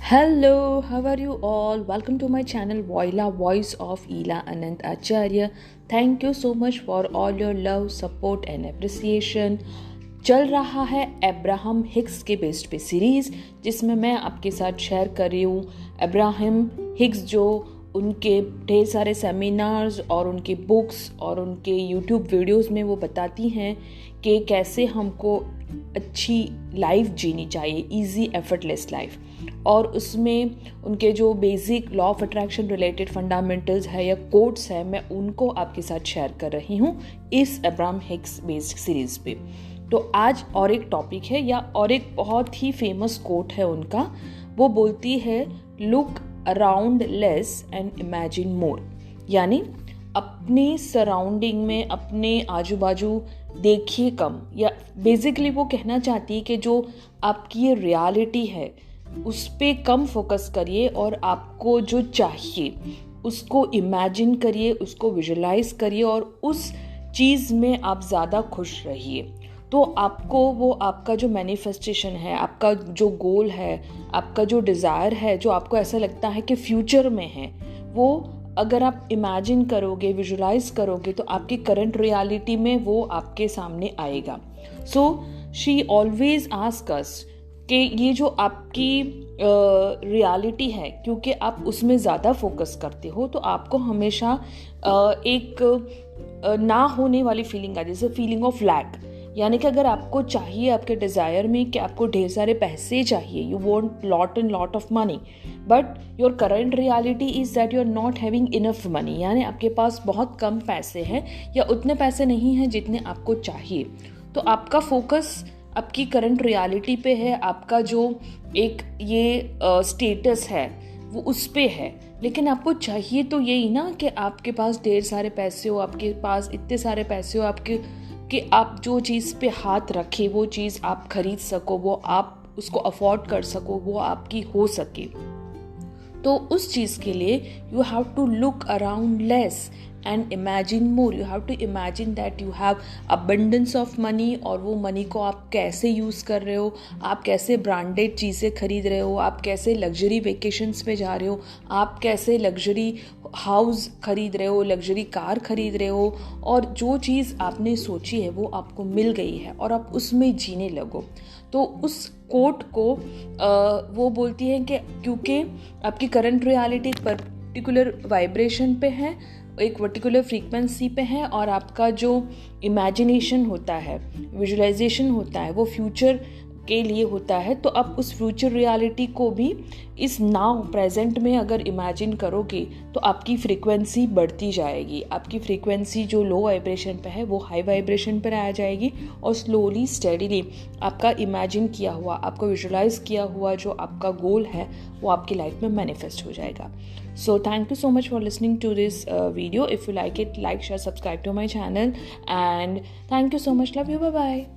Hello, how are you all? Welcome to my channel Voila Voice of Ela Anant Acharya. Thank you so much for all your love, support and appreciation. चल रहा है Abraham Higgs के based पे series, जिसमें मैं आपके साथ share कर रही हूँ अब्राहम हिग्स जो उनके ढेर सारे सेमिनार्स और उनके बुक्स और उनके यूट्यूब वीडियोस में वो बताती हैं कि कैसे हमको अच्छी लाइफ जीनी चाहिए, इजी एफर्टलेस लाइफ। और उसमें उनके जो basic law of attraction related fundamentals है या कोट्स है, मैं उनको आपके साथ शेयर कर रही हूँ इस अब्राहम हिग्स बेस्ड सीरीज़ पे। तो आज और एक टॉपिक है या और एक बहुत ही फेमस कोट है उनका। वो बोलती है look around less and imagine more, यानी अपने सराउंडिंग में, अपने आजू बाजू देखिए कम, या बेसिकली वो कहना चाहती है कि जो आपकी ये रियलिटी है उस पे कम फोकस करिए और आपको जो चाहिए उसको इमेजिन करिए, उसको विजुलाइज करिए और उस चीज़ में आप ज़्यादा खुश रहिए। तो आपको वो आपका जो मैनिफेस्टेशन है, आपका जो गोल है, आपका जो डिज़ायर है, जो आपको ऐसा लगता है कि फ्यूचर में है, वो अगर आप इमेजिन करोगे, विजुलाइज करोगे, तो आपकी करंट रियलिटी में वो आपके सामने आएगा। So she always ask us कि ये जो आपकी रियलिटी है, क्योंकि आप उसमें ज़्यादा फोकस करते हो, तो आपको हमेशा एक ना होने वाली फीलिंग आती है, जैसे फीलिंग ऑफ लैक। यानी कि अगर आपको चाहिए, आपके डिज़ायर में कि आपको ढेर सारे पैसे चाहिए, you want lot and lot of money, but your current reality is that you are not having enough money, यानी आपके पास बहुत कम पैसे हैं या उतने पैसे नहीं हैं जितने आपको चाहिए। तो आपका फोकस आपकी करंट रियलिटी पे है, आपका जो एक ये स्टेटस है वो उस पे है। लेकिन आपको चाहिए तो यही ना कि आपके पास ढेर सारे पैसे हो, आपके पास इतने सारे पैसे हो आपके कि आप जो चीज़ पे हाथ रखे वो चीज़ आप खरीद सको, वो आप उसको अफोर्ड कर सको, वो आपकी हो सके। तो उस चीज़ के लिए you have to look around less and imagine more. You have to imagine that you have abundance of money, और वो मनी को आप कैसे यूज़ कर रहे हो, आप कैसे ब्रांडेड चीज़ें खरीद रहे हो, आप कैसे लग्जरी वेकेशंस पे जा रहे हो, आप कैसे लग्जरी हाउस खरीद रहे हो, लग्जरी कार खरीद रहे हो, और जो चीज़ आपने सोची है वो आपको मिल गई है और आप उसमें जीने लगो। तो उस कोट को वो बोलती है कि क्योंकि आपकी करंट रियलिटी एक पर्टिकुलर वाइब्रेशन पे है, एक पर्टिकुलर फ्रीक्वेंसी पे है, और आपका जो इमेजिनेशन होता है, विजुलाइजेशन होता है, वो फ्यूचर के लिए होता है। तो आप उस फ्यूचर रियलिटी को भी इस नाउ प्रेजेंट में अगर इमेजिन करोगे तो आपकी फ्रीक्वेंसी बढ़ती जाएगी। आपकी फ्रीक्वेंसी जो लो वाइब्रेशन पे है वो हाई वाइब्रेशन पर आ जाएगी, और स्लोली स्टेडीली आपका इमेजिन किया हुआ, आपको विजुलाइज किया हुआ जो आपका गोल है वो आपकी लाइफ में मैनिफेस्ट हो जाएगा। So thank you so much for listening to this video. If you like it, like, share, subscribe to my channel, and thank you so much. Love you. Bye bye.